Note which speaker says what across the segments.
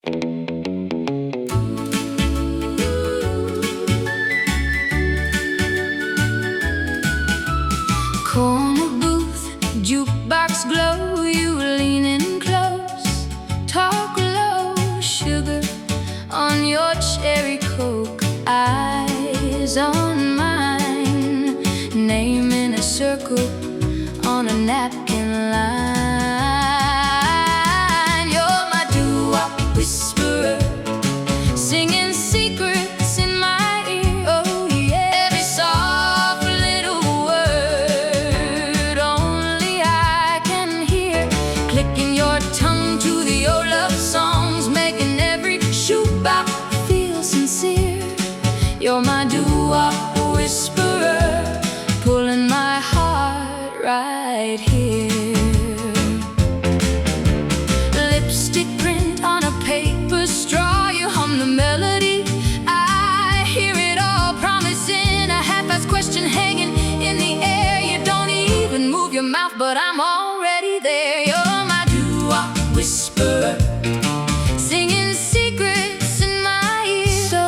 Speaker 1: Corner booth, jukebox glow, you leaning close, talk low, sugar on your cherry coke, eyes on mine, name in a circle on a napkin line. You're my doo-wop whisperer, singing secrets in my ear. Oh yeah, every soft little word only I can hear, clicking your tongue to the old love songs, making every shoebox feel sincere. You're my doo-wop whisperer, pulling my heart right here. Lipstick print on a paper straw, you hum the melody, I hear it all, promising a half-assed question hanging in the air. You don't even move your mouth, but I'm already there. You're my doo-wop whisperer, singing secrets in my ear. So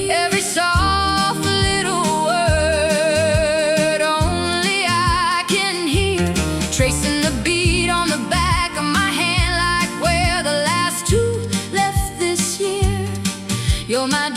Speaker 1: every soft little word only I can hear, tracing the beat on the back of my hand, like where the last two left this year. You're my